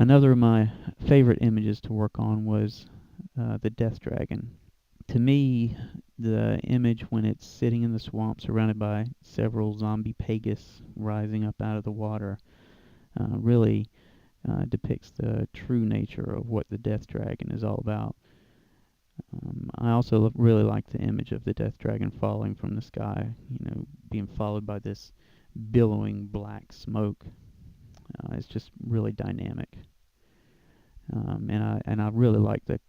Another of my favorite images to work on was the Death Dragon. To me, the image when it's sitting in the swamp surrounded by several zombie Pegasus rising up out of the water really depicts the true nature of what the Death Dragon is all about. I also really like the image of the Death Dragon falling from the sky, being followed by this billowing black smoke. It's just really dynamic. And I really like the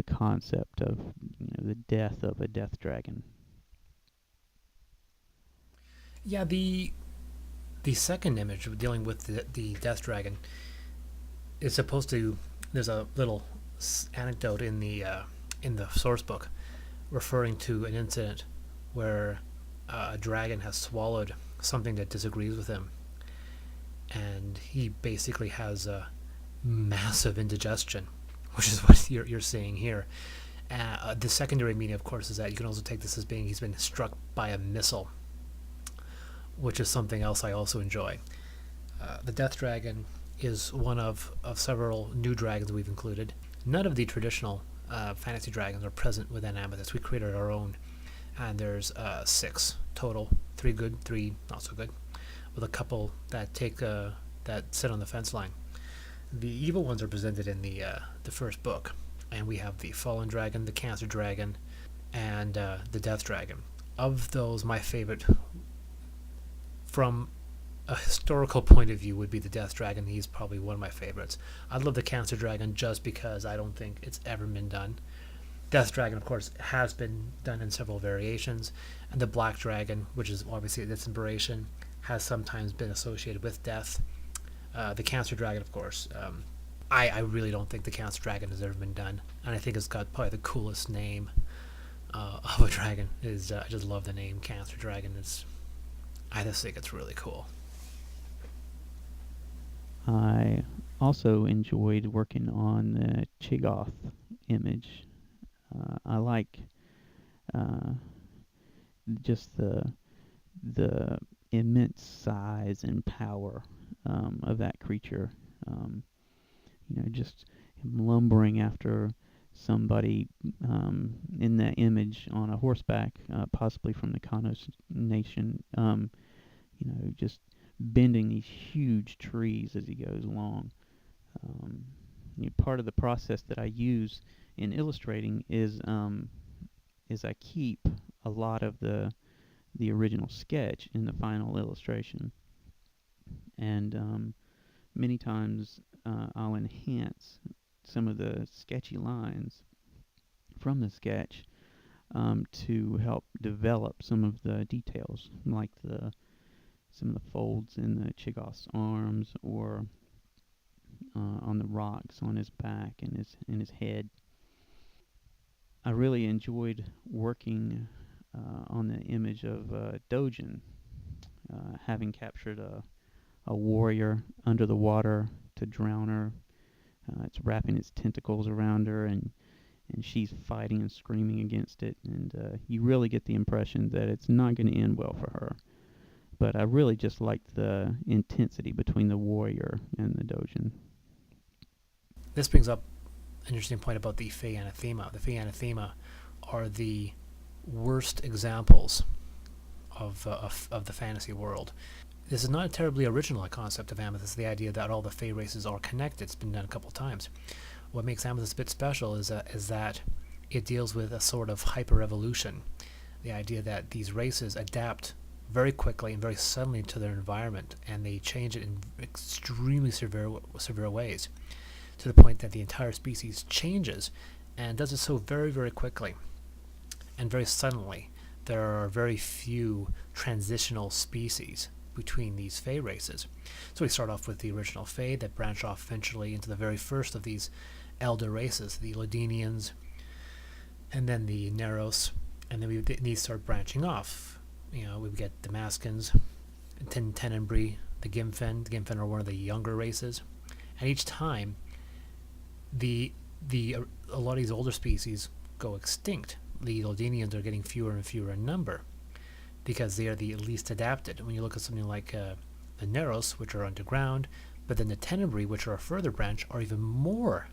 concept of the death of a death dragon. Yeah, the second image dealing with the death dragon is supposed to. There's a little anecdote in the source book referring to an incident where a dragon has swallowed something that disagrees with him, and he basically has a massive indigestion, which is what you're seeing here. The secondary meaning, of course, is that you can also take this as being he's been struck by a missile, which is something else I also enjoy. The Death Dragon is one of several new dragons we've included. None of the traditional fantasy dragons are present within Amethyst. We created our own, and there's 6 total. 3 good, 3 not so good, with a couple that that sit on the fence line. The evil ones are presented in the first book, and we have the Fallen Dragon, the Cancer Dragon, and the Death Dragon. Of those, my favorite, from a historical point of view, would be the Death Dragon. He's probably one of my favorites. I love the Cancer Dragon just because I don't think it's ever been done. Death Dragon, of course, has been done in several variations, and the Black Dragon, which is obviously its inspiration, has sometimes been associated with death. The Cancer Dragon, of course, I really don't think the Cancer Dragon has ever been done, and I think it's got probably the coolest name of a dragon. I just love the name Cancer Dragon. I just think it's really cool. I also enjoyed working on the Chigoth image. I like uh, just the immense size and power of that creature. Um, just him lumbering after somebody in that image on a horseback, possibly from the Kanos Nation. Just bending these huge trees as he goes along. Part of the process that I use in illustrating is I keep a lot of the original sketch in the final illustration, and many times I'll enhance some of the sketchy lines from the sketch to help develop some of the details, like some of the folds in the Chigoth's arms, or on the rocks on his back and his head. I really enjoyed working on the image of Dojin, having captured a warrior under the water to drown her. It's wrapping its tentacles around her, and she's fighting and screaming against it. And you really get the impression that it's not going to end well for her. But I really just liked the intensity between the warrior and the Dojin. This brings up an interesting point about the Fey Anathema. The Fey Anathema are the worst examples of the fantasy world. This is not a terribly original concept of Amethyst, the idea that all the Fey races are connected. It's been done a couple of times. What makes Amethyst a bit special is that it deals with a sort of hyper-evolution. The idea that these races adapt very quickly and very suddenly to their environment, and they change it in extremely severe ways, to the point that the entire species changes, and does it so very, very quickly and very suddenly. There are very few transitional species between these Fey races. So we start off with the original Fey that branch off eventually into the very first of these elder races, the Lodenians, and then the Neros, and then these start branching off. We get the Maskins, Tenenbree, the Gimfen. The Gimfen are one of the younger races, and each time, a lot of these older species go extinct. The Lodenians are getting fewer and fewer in number because they are the least adapted. When you look at something like the Neros, which are underground, But then the Tenebrae, which are a further branch, are even more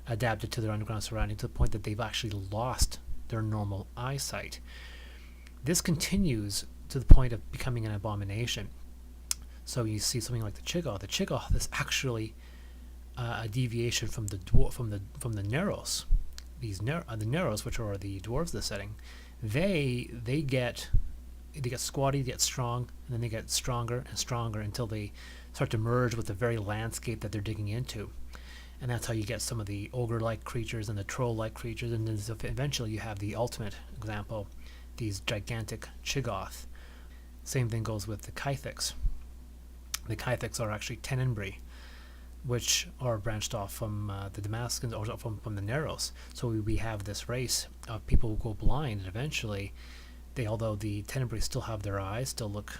adapted to their underground surrounding to the point that they've actually lost their normal eyesight. This continues to the point of becoming an abomination. So you see something like the Chigoth. The Chigoth is actually a deviation from the Narrows. The Narrows, which are the dwarves of the setting, they get squatty, they get strong, and then they get stronger and stronger until they start to merge with the very landscape that they're digging into. And that's how you get some of the ogre-like creatures and the troll-like creatures, and then eventually you have the ultimate example, these gigantic Chigoth. Same thing goes with the Kythics. The Kythics are actually Tenebrae, which are branched off from the Damascus, or from the Narrows. So we have this race of people who go blind, and eventually, although the Tenebrae still have their eyes, still look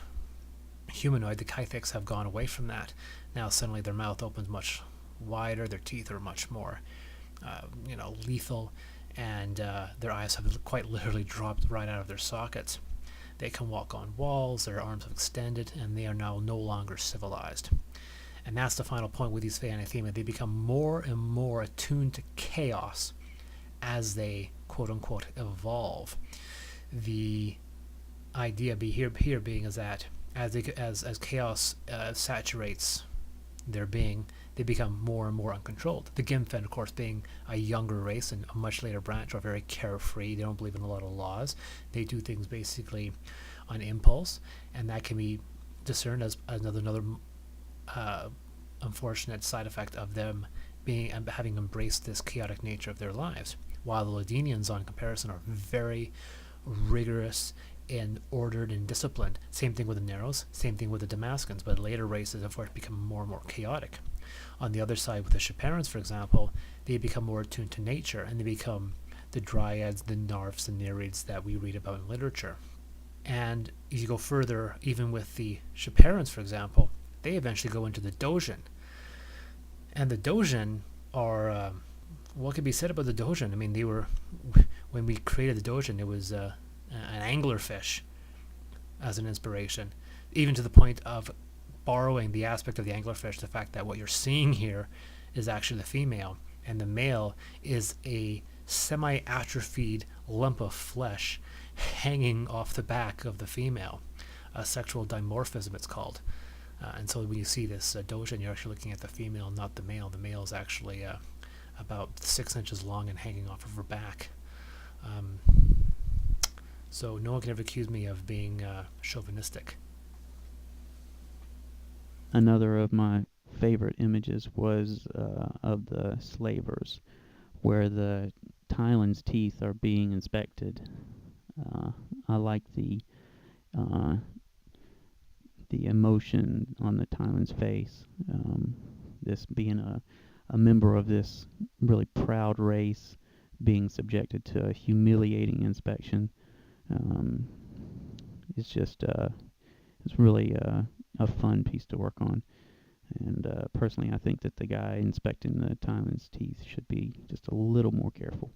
humanoid, the Kythics have gone away from that. Now suddenly their mouth opens much wider, their teeth are much more, lethal, and their eyes have quite literally dropped right out of their sockets. They can walk on walls, their arms have extended, and they are now no longer civilized. And that's the final point with these Fey Anathema. They become more and more attuned to chaos as they, quote-unquote, evolve. The idea here being is that as chaos saturates their being, they become more and more uncontrolled. The Gimfen, of course, being a younger race and a much later branch, are very carefree. They don't believe in a lot of laws. They do things basically on impulse, and that can be discerned as another unfortunate side effect of them having embraced this chaotic nature of their lives. While the Ladinians, on comparison, are very rigorous and ordered and disciplined. Same thing with the Narrows, same thing with the Damascans, but later races, of course, become more and more chaotic. On the other side, with the Shaparans, for example, they become more attuned to nature, and they become the Dryads, the Narfs, and Nereids that we read about in literature. And if you go further, even with the Shaparans, for example, they eventually go into the Dojin. And the Dojin are, what could be said about the Dojin? I mean, when we created the Dojin, it was an anglerfish as an inspiration, even to the point of borrowing the aspect of the anglerfish, the fact that what you're seeing here is actually the female, and the male is a semi-atrophied lump of flesh hanging off the back of the female. A sexual dimorphism, it's called. And so when you see this Dojin, you're actually looking at the female, not the male. The male is actually about 6 inches long and hanging off of her back. So no one can ever accuse me of being chauvinistic. Another of my favorite images was of the slavers, where the Tylan's teeth are being inspected. I like the emotion on the Tylan's face. This being a member of this really proud race, being subjected to a humiliating inspection. It's just it's really a fun piece to work on. And personally, I think that the guy inspecting the Tylan's teeth should be just a little more careful.